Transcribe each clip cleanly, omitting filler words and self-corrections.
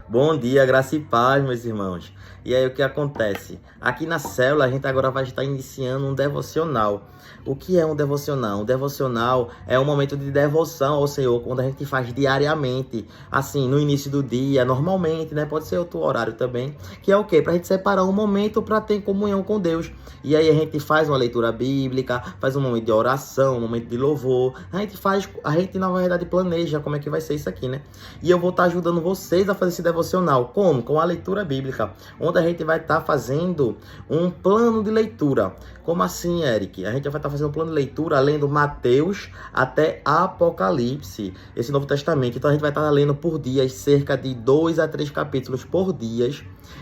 Bom dia, graça e paz, meus irmãos. E aí, o que acontece? Aqui na célula, a gente agora vai estar iniciando um devocional. O que é um devocional? Um devocional é um momento de devoção ao Senhor, quando a gente faz diariamente, assim, no início do dia, normalmente, né? Pode ser outro horário também, que é o quê? Pra gente separar um momento para ter comunhão com Deus. E aí a gente faz uma leitura bíblica, faz um momento de oração, um momento de louvor. A gente na verdade planeja como é que vai ser isso aqui, né? E eu vou estar ajudando vocês a fazer esse devocional. Como? Com a leitura bíblica, onde a gente vai estar fazendo um plano de leitura. Como assim, Eric? A gente vai estar fazendo um plano de leitura lendo Mateus até Apocalipse, esse Novo Testamento. Então a gente vai estar lendo por dias, cerca de 2 a 3 capítulos por dia.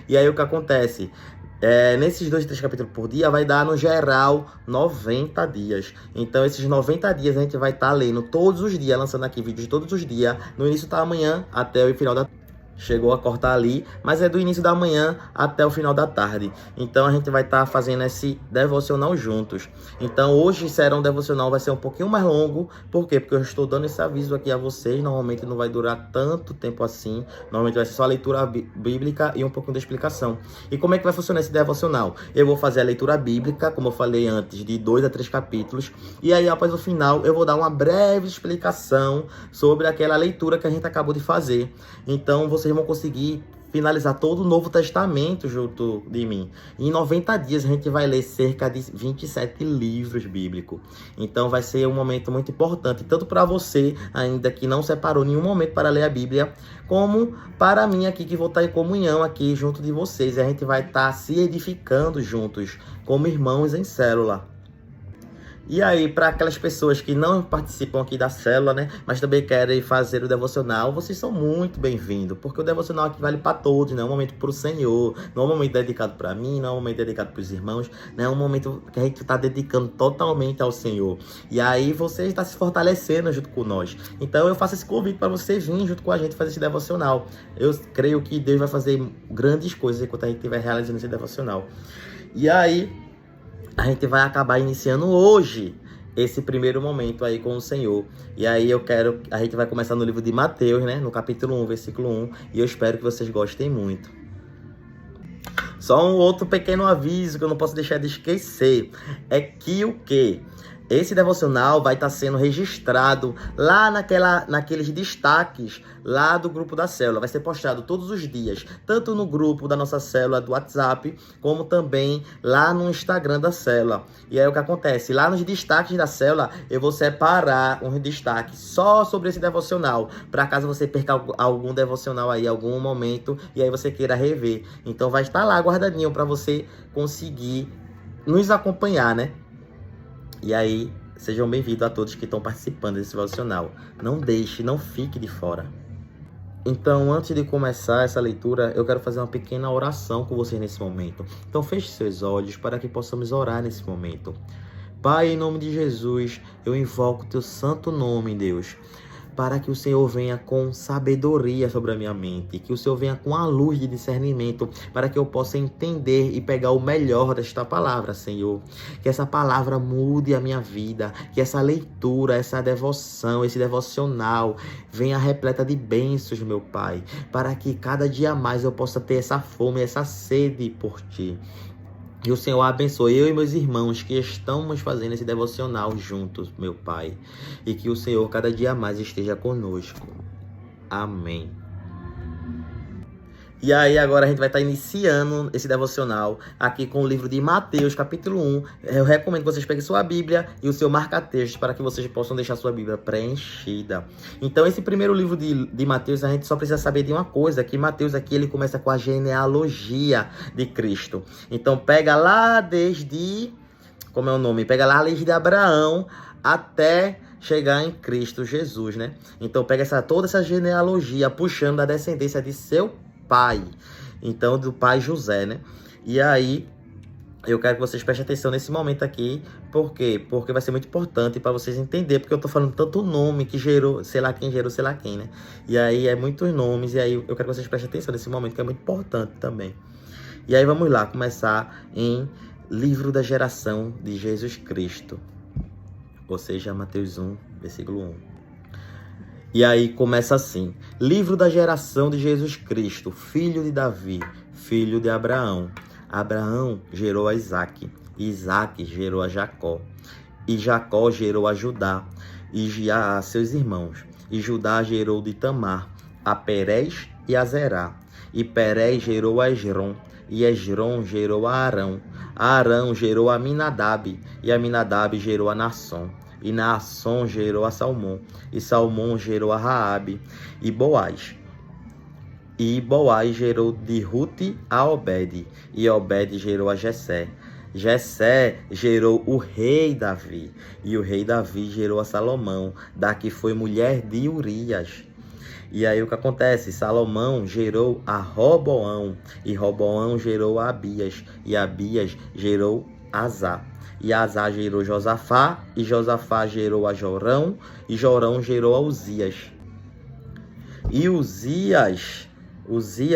E aí o que acontece? Nesses 2, 3 capítulos por dia vai dar no geral 90 dias. Então esses 90 dias a gente vai estar lendo todos os dias, lançando aqui vídeos todos os dias, no início da manhã até o final da chegou a cortar ali, mas é do início da manhã até o final da tarde. Então a gente vai estar fazendo esse devocional juntos. Então hoje será um devocional, vai ser um pouquinho mais longo. Por quê? Porque eu estou dando esse aviso aqui a vocês. Normalmente não vai durar tanto tempo assim. Normalmente vai ser só a leitura bíblica e um pouquinho de explicação. E como é que vai funcionar esse devocional? Eu vou fazer a leitura bíblica, como eu falei antes, de 2 a 3 capítulos. E aí após o final eu vou dar uma breve explicação sobre aquela leitura que a gente acabou de fazer. Então vocês vão conseguir finalizar todo o Novo Testamento junto de mim. Em 90 dias a gente vai ler cerca de 27 livros bíblicos. Então vai ser um momento muito importante, tanto para você, ainda que não separou nenhum momento para ler a Bíblia, como para mim aqui, que vou estar em comunhão aqui junto de vocês. E a gente vai estar se edificando juntos, como irmãos em célula. E aí, para aquelas pessoas que não participam aqui da célula, né, mas também querem fazer o devocional, vocês são muito bem-vindos, porque o devocional aqui vale para todos, né? É um momento para o Senhor, não é um momento dedicado para mim, não é um momento dedicado para os irmãos, né? É um momento que a gente está dedicando totalmente ao Senhor. E aí, você está se fortalecendo junto com nós. Então, eu faço esse convite para você vir junto com a gente fazer esse devocional. Eu creio que Deus vai fazer grandes coisas enquanto a gente estiver realizando esse devocional. E aí, a gente vai acabar iniciando hoje esse primeiro momento aí com o Senhor. E aí a gente vai começar no livro de Mateus, né? No capítulo 1, versículo 1. E eu espero que vocês gostem muito. Só um outro pequeno aviso que eu não posso deixar de esquecer. É que o quê? Esse devocional vai estar sendo registrado lá naqueles destaques lá do grupo da célula. Vai ser postado todos os dias, tanto no grupo da nossa célula do WhatsApp, como também lá no Instagram da célula. E aí o que acontece? Lá nos destaques da célula, eu vou separar um destaque só sobre esse devocional, para caso você perca algum devocional aí, algum momento, e aí você queira rever. Então vai estar lá guardadinho para você conseguir nos acompanhar, né? E aí, sejam bem-vindos a todos que estão participando desse devocional. Não deixe, não fique de fora. Então, antes de começar essa leitura, eu quero fazer uma pequena oração com vocês nesse momento. Então, feche seus olhos para que possamos orar nesse momento. Pai, em nome de Jesus, eu invoco o teu santo nome, Deus, para que o Senhor venha com sabedoria sobre a minha mente, que o Senhor venha com a luz de discernimento, para que eu possa entender e pegar o melhor desta palavra, Senhor. Que essa palavra mude a minha vida, que essa leitura, essa devoção, esse devocional venha repleta de bênçãos, meu Pai, para que cada dia mais eu possa ter essa fome, essa sede por Ti. Que o Senhor abençoe eu e meus irmãos que estamos fazendo esse devocional juntos, meu Pai. E que o Senhor cada dia mais esteja conosco. Amém. E aí agora a gente vai estar iniciando esse devocional aqui com o livro de Mateus, capítulo 1. Eu recomendo que vocês peguem sua Bíblia e o seu marca-texto para que vocês possam deixar sua Bíblia preenchida. Então esse primeiro livro de Mateus, a gente só precisa saber de uma coisa, que Mateus aqui ele começa com a genealogia de Cristo. Então pega lá desde, como é o nome? Pega lá desde Abraão até chegar em Cristo Jesus, né? Então pega toda essa genealogia puxando da descendência de seu pai, então do pai José, né? E aí eu quero que vocês prestem atenção nesse momento aqui. Por quê? Porque vai ser muito importante para vocês entenderem, porque eu tô falando tanto nome que gerou, sei lá quem, né? E aí é muitos nomes, e aí eu quero que vocês prestem atenção nesse momento, que é muito importante também. E aí vamos lá, começar em Livro da Geração de Jesus Cristo, ou seja, Mateus 1, versículo 1. E aí começa assim: livro da geração de Jesus Cristo, filho de Davi, filho de Abraão. Abraão gerou a Isaque, Isaque gerou a Jacó, e Jacó gerou a Judá e a seus irmãos. E Judá gerou de Tamar a Perez e a Zerá. E Perez gerou a Esrom, e Esrom gerou a Arão. A Arão gerou a Aminadab, e Aminadab gerou a Naasson. E Naasson gerou a Salmão, e Salmão gerou a Raabe e Boaz. E Boaz gerou de Rute a Obed, e Obed gerou a Jessé. Jessé gerou o rei Davi, e o rei Davi gerou a Salomão, da que foi mulher de Urias. E aí o que acontece? Salomão gerou a Roboão, e Roboão gerou a Abias, e Abias gerou Azá. E Azá gerou Josafá, e Josafá gerou a Jorão, e Jorão gerou a Uzias. E Uzias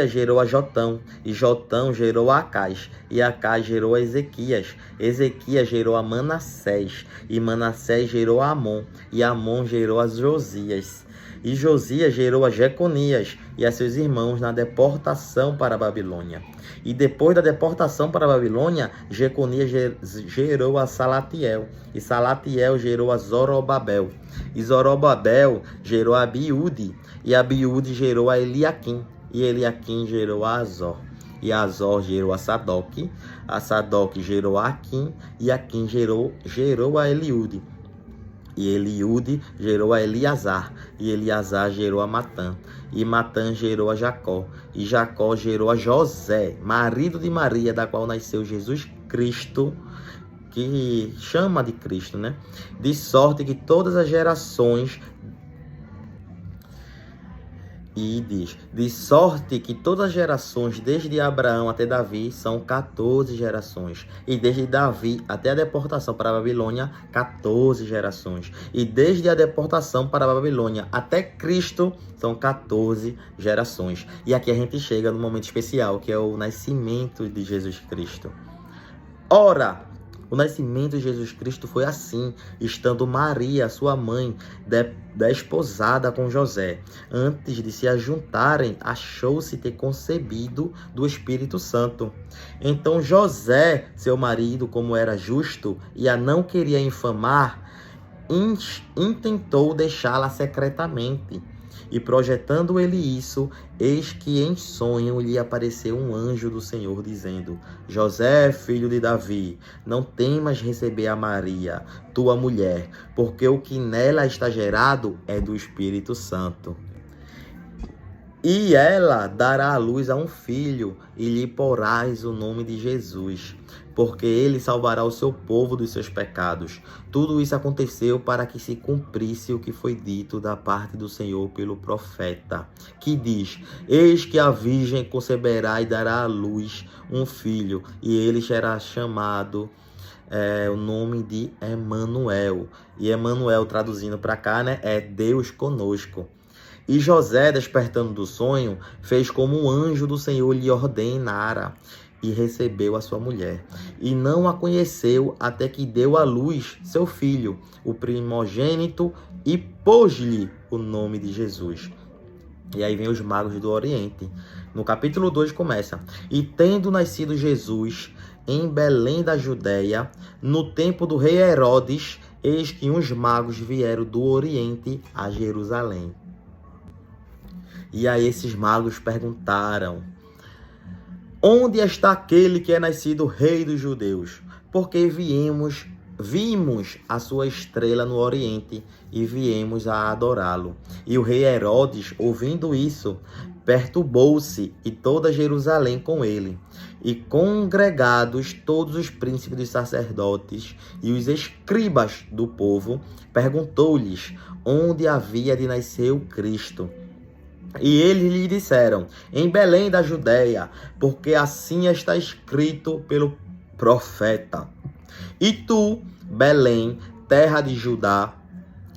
gerou a Jotão, e Jotão gerou a Acás, e Acás gerou a Ezequias. Ezequias gerou a Manassés, e Manassés gerou a Amon, e Amon gerou a Josias. E Josias gerou a Jeconias e a seus irmãos na deportação para a Babilônia. E depois da deportação para a Babilônia, Jeconias gerou a Salatiel, e Salatiel gerou a Zorobabel. E Zorobabel gerou a Abiúde, e Abiúde gerou a Eliaquim, e Eliaquim gerou a Azor. E Azor gerou a Sadoc gerou a Aquim, e Aquim gerou a Eliúde. E Eliúde gerou a Eleazar, e Eleazar gerou a Matã, e Matã gerou a Jacó, e Jacó gerou a José, marido de Maria, da qual nasceu Jesus Cristo, que chama de Cristo, né? De sorte que todas as gerações... E diz, de sorte que todas as gerações, desde Abraão até Davi, são 14 gerações. E desde Davi até a deportação para a Babilônia, 14 gerações. E desde a deportação para a Babilônia até Cristo, são 14 gerações. E aqui a gente chega num momento especial, que é o nascimento de Jesus Cristo. Ora, o nascimento de Jesus Cristo foi assim, estando Maria, sua mãe, desposada com José. Antes de se ajuntarem, achou-se ter concebido do Espírito Santo. Então José, seu marido, como era justo e a não queria infamar, intentou deixá-la secretamente. E projetando ele isso, eis que em sonho lhe apareceu um anjo do Senhor, dizendo: José, filho de Davi, não temas receber a Maria, tua mulher, porque o que nela está gerado é do Espírito Santo. E ela dará à luz a um filho, e lhe porás o nome de Jesus, porque ele salvará o seu povo dos seus pecados. Tudo isso aconteceu para que se cumprisse o que foi dito da parte do Senhor pelo profeta, que diz: Eis que a virgem conceberá e dará à luz um filho, e ele será chamado o nome de Emanuel. E Emanuel, traduzindo para cá, né, é Deus conosco. E José, despertando do sonho, fez como um anjo do Senhor lhe ordenara, e recebeu a sua mulher. E não a conheceu até que deu à luz seu filho, o primogênito, e pôs-lhe o nome de Jesus. E aí vem os magos do Oriente. No capítulo 2 começa: E tendo nascido Jesus em Belém da Judéia, no tempo do rei Herodes, eis que uns magos vieram do Oriente a Jerusalém. E aí esses magos perguntaram: Onde está aquele que é nascido rei dos judeus? Porque vimos a sua estrela no Oriente e viemos a adorá-lo. E o rei Herodes, ouvindo isso, perturbou-se, e toda Jerusalém com ele. E congregados todos os príncipes dos sacerdotes e os escribas do povo, perguntou-lhes onde havia de nascer o Cristo. E eles lhe disseram: em Belém da Judéia, porque assim está escrito pelo profeta. E tu, Belém, terra de Judá,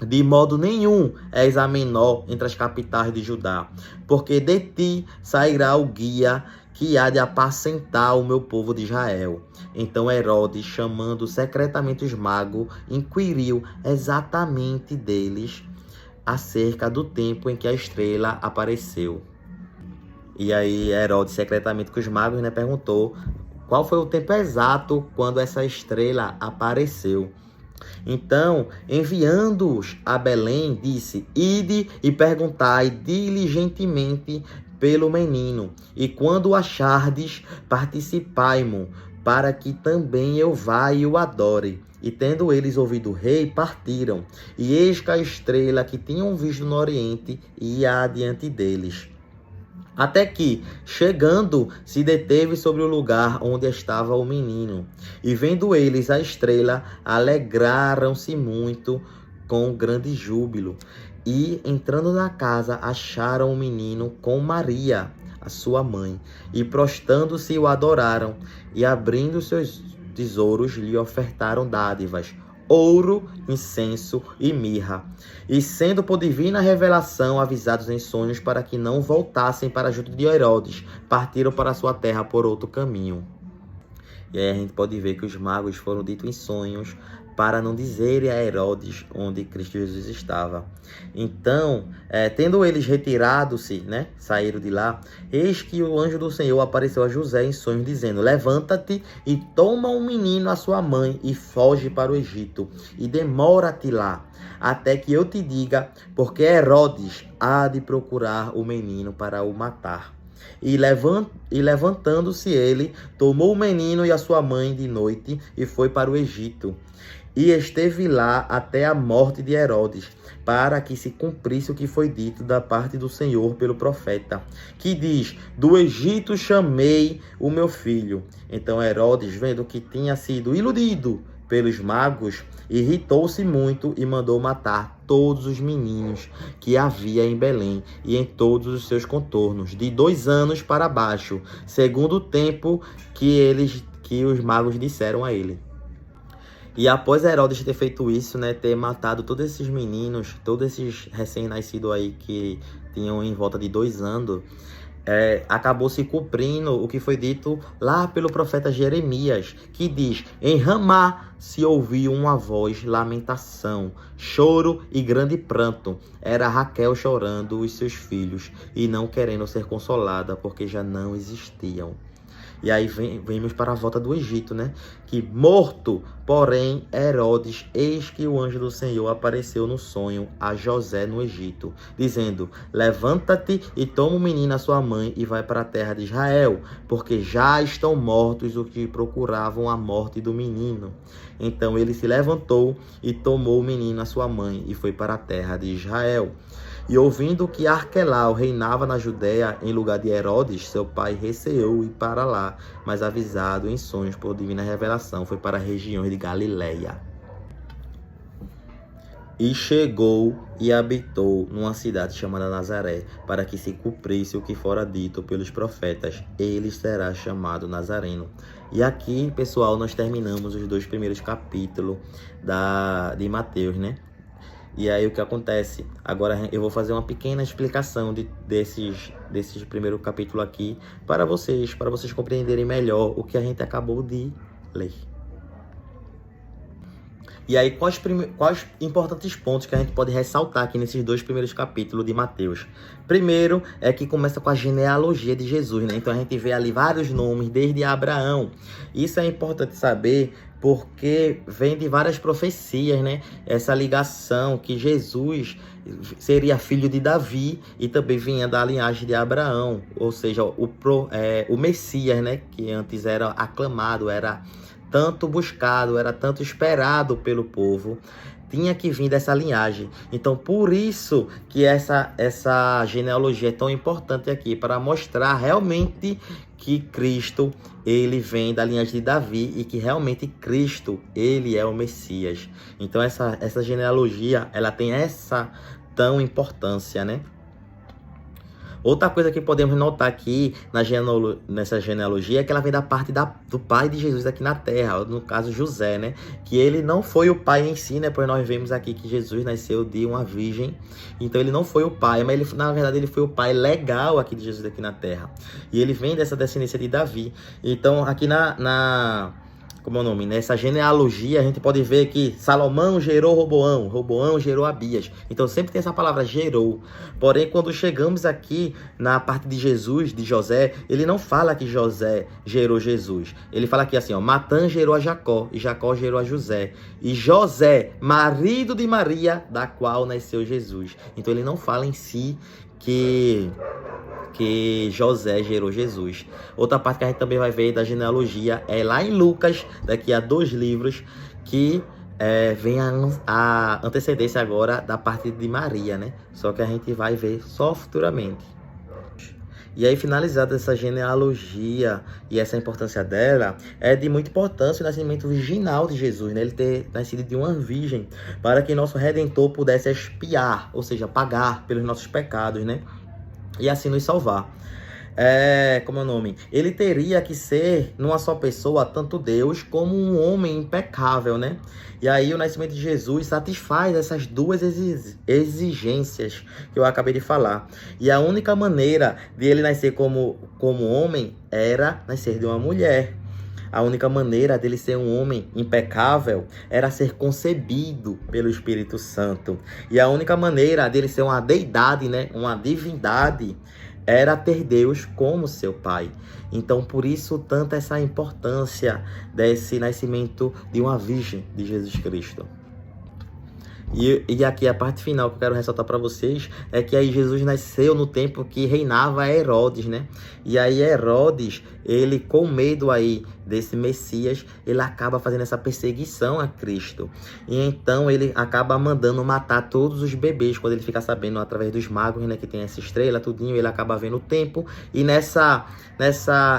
de modo nenhum és a menor entre as capitais de Judá, porque de ti sairá o guia que há de apacentar o meu povo de Israel. Então Herodes, chamando secretamente os magos, inquiriu exatamente deles acerca do tempo em que a estrela apareceu. E aí Herodes, secretamente com os magos, né, perguntou qual foi o tempo exato quando essa estrela apareceu. Então, enviando-os a Belém, disse: Ide e perguntai diligentemente pelo menino, e quando o achardes, participai-mo, para que também eu vá e o adore. E tendo eles ouvido o rei, partiram. E eis que a estrela que tinham visto no oriente ia adiante deles. Até que, chegando, se deteve sobre o lugar onde estava o menino. E vendo eles a estrela, alegraram-se muito com grande júbilo. E, entrando na casa, acharam o menino com Maria, a sua mãe. E, prostrando-se, o adoraram. E, abrindo seus tesouros, lhe ofertaram dádivas, ouro, incenso e mirra. E sendo por divina revelação avisados em sonhos para que não voltassem para junto de Herodes, partiram para sua terra por outro caminho. E aí a gente pode ver que os magos foram ditos em sonhos para não dizerem a Herodes onde Cristo Jesus estava. Então, tendo eles retirado-se, né, saíram de lá, eis que o anjo do Senhor apareceu a José em sonhos, dizendo: Levanta-te e toma um menino a sua mãe e foge para o Egito, e demora-te lá, até que eu te diga, porque Herodes há de procurar o menino para o matar. E levantando-se ele, tomou o menino e a sua mãe de noite e foi para o Egito. E esteve lá até a morte de Herodes, para que se cumprisse o que foi dito da parte do Senhor pelo profeta, que diz: Do Egito chamei o meu filho. Então Herodes, vendo que tinha sido iludido pelos magos, irritou-se muito e mandou matar todos os meninos que havia em Belém e em todos os seus contornos, de 2 anos para baixo, segundo o tempo que os magos disseram a ele. E após Herodes ter feito isso, né, ter matado todos esses meninos, todos esses recém-nascidos aí que tinham em volta de 2 anos, acabou se cumprindo o que foi dito lá pelo profeta Jeremias, que diz: Em Ramá se ouviu uma voz, lamentação, choro e grande pranto. Era Raquel chorando os seus filhos e não querendo ser consolada, porque já não existiam. E aí vemos para a volta do Egito, né? Que morto, porém, Herodes, eis que o anjo do Senhor apareceu no sonho a José no Egito, dizendo: Levanta-te e toma o menino a sua mãe e vai para a terra de Israel, porque já estão mortos os que procuravam a morte do menino. Então ele se levantou e tomou o menino a sua mãe e foi para a terra de Israel. E ouvindo que Arquelau reinava na Judéia em lugar de Herodes, seu pai receou ir para lá, mas avisado em sonhos por divina revelação, foi para a região de Galiléia. E chegou e habitou numa cidade chamada Nazaré, para que se cumprisse o que fora dito pelos profetas: ele será chamado Nazareno. E aqui, pessoal, nós terminamos os 2 primeiros capítulos de Mateus, né? E aí o que acontece? Agora eu vou fazer uma pequena explicação desses primeiro capítulo aqui para vocês compreenderem melhor o que a gente acabou de ler. E aí, quais importantes pontos que a gente pode ressaltar aqui nesses 2 primeiros capítulos de Mateus? Primeiro é que começa com a genealogia de Jesus, né? Então a gente vê ali vários nomes, desde Abraão. Isso é importante saber porque vem de várias profecias, né? Essa ligação que Jesus seria filho de Davi e também vinha da linhagem de Abraão. Ou seja, o Messias, né? Que antes era aclamado, era tanto buscado, era tanto esperado pelo povo, tinha que vir dessa linhagem. Então, por isso que essa genealogia é tão importante aqui, para mostrar realmente que Cristo, ele vem da linhagem de Davi e que realmente Cristo, ele é o Messias. Então, essa genealogia, ela tem essa tão importância, né? Outra coisa que podemos notar aqui nessa genealogia é que ela vem da parte do pai de Jesus aqui na terra, no caso José, né? Que ele não foi o pai em si, né? Pois nós vemos aqui que Jesus nasceu de uma virgem, então ele não foi o pai, mas na verdade ele foi o pai legal aqui de Jesus aqui na terra. E ele vem dessa descendência de Davi. Então aqui como é o nome, nessa genealogia, a gente pode ver que Salomão gerou Roboão, Roboão gerou Abias. Então sempre tem essa palavra gerou. Porém, quando chegamos aqui na parte de Jesus, de José, ele não fala que José gerou Jesus. Ele fala aqui assim, ó, Matã gerou a Jacó, e Jacó gerou a José. E José, marido de Maria, da qual nasceu Jesus. Então ele não fala em si que José gerou Jesus. Outra parte que a gente também vai ver da genealogia é lá em Lucas, daqui a 2 livros, que vem a antecedência agora da parte de Maria, né? Só que a gente vai ver só futuramente. E aí, finalizada essa genealogia e essa importância dela, é de muita importância o nascimento virginal de Jesus, né? Ele ter nascido de uma virgem, para que nosso Redentor pudesse expiar, ou seja, pagar pelos nossos pecados, né? E assim nos salvar. Como é o nome? Ele teria que ser, numa só pessoa, tanto Deus como um homem impecável, né? E aí o nascimento de Jesus satisfaz essas duas exigências que eu acabei de falar. E a única maneira de ele nascer como homem era nascer de uma mulher. A única maneira dele ser um homem impecável era ser concebido pelo Espírito Santo. E a única maneira dele ser uma deidade, né? Uma divindade, era ter Deus como seu pai. Então, por isso, tanta essa importância desse nascimento de uma virgem de Jesus Cristo. E aqui a parte final que eu quero ressaltar para vocês é que aí Jesus nasceu no tempo que reinava Herodes, né? E aí Herodes, ele com medo aí desse Messias, ele acaba fazendo essa perseguição a Cristo. E então ele acaba mandando matar todos os bebês, quando ele fica sabendo através dos magos, né, que tem essa estrela, tudinho, ele acaba vendo o tempo. E nessa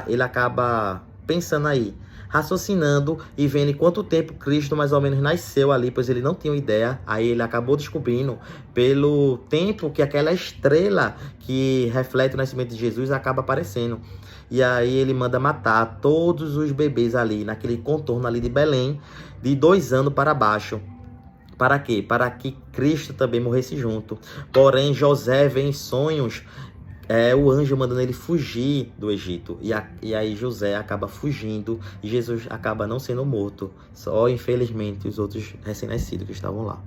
ele acaba pensando aí, raciocinando e vendo em quanto tempo Cristo mais ou menos nasceu ali, pois ele não tinha ideia. Aí ele acabou descobrindo pelo tempo que aquela estrela que reflete o nascimento de Jesus acaba aparecendo. E aí ele manda matar todos os bebês ali, naquele contorno ali de Belém, de 2 anos para baixo. Para quê? Para que Cristo também morresse junto. Porém, José vê em sonhos o anjo mandando ele fugir do Egito. E aí José acaba fugindo e Jesus acaba não sendo morto. Só, infelizmente, os outros recém-nascidos que estavam lá.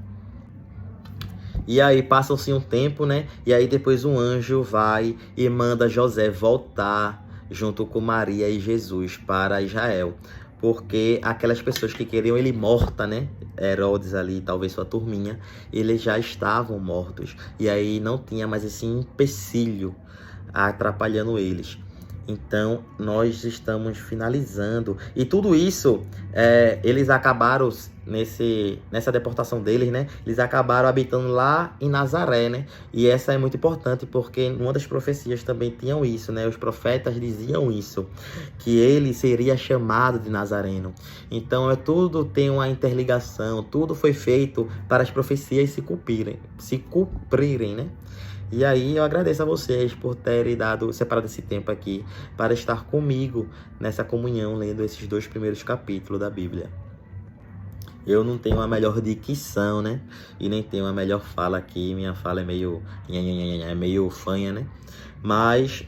E aí passa-se um tempo, né? E aí depois um anjo vai e manda José voltar junto com Maria e Jesus para Israel. Porque aquelas pessoas que queriam ele morta, né? Herodes ali, talvez sua turminha, eles já estavam mortos. E aí não tinha mais esse empecilho atrapalhando eles. Então, nós estamos finalizando. E tudo isso, eles acabaram, nessa deportação deles, né? Eles acabaram habitando lá em Nazaré, né? E essa é muito importante, porque uma das profecias também tinham isso, né? Os profetas diziam isso, que ele seria chamado de Nazareno. Então, tudo tem uma interligação, tudo foi feito para as profecias se cumprirem, né? E aí eu agradeço a vocês por terem separado esse tempo aqui para estar comigo nessa comunhão, lendo esses 2 primeiros capítulos da Bíblia. Eu não tenho a melhor dicção, né? E nem tenho a melhor fala aqui. Minha fala é meio fanha, né? Mas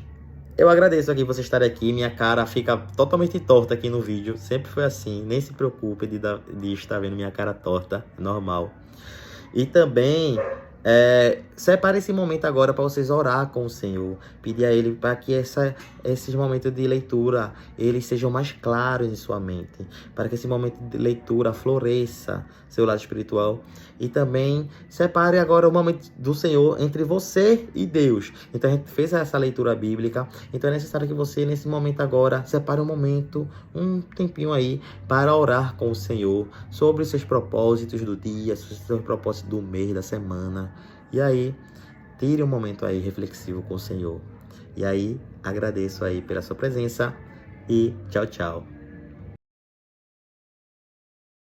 eu agradeço aqui vocês estarem aqui. Minha cara fica totalmente torta aqui no vídeo. Sempre foi assim. Nem se preocupe de estar vendo minha cara torta. É normal. E também separe esse momento agora para vocês orar com o Senhor, pedir a Ele para que esses momentos de leitura eles sejam mais claros em sua mente, para que esse momento de leitura floresça seu lado espiritual. E também separe agora o momento do Senhor entre você e Deus. Então a gente fez essa leitura bíblica, então é necessário que você nesse momento agora separe um momento, um tempinho aí para orar com o Senhor sobre os seus propósitos do dia, sobre os seus propósitos do mês, da semana. E aí, tire um momento aí reflexivo com o Senhor. E aí, agradeço aí pela sua presença e tchau, tchau.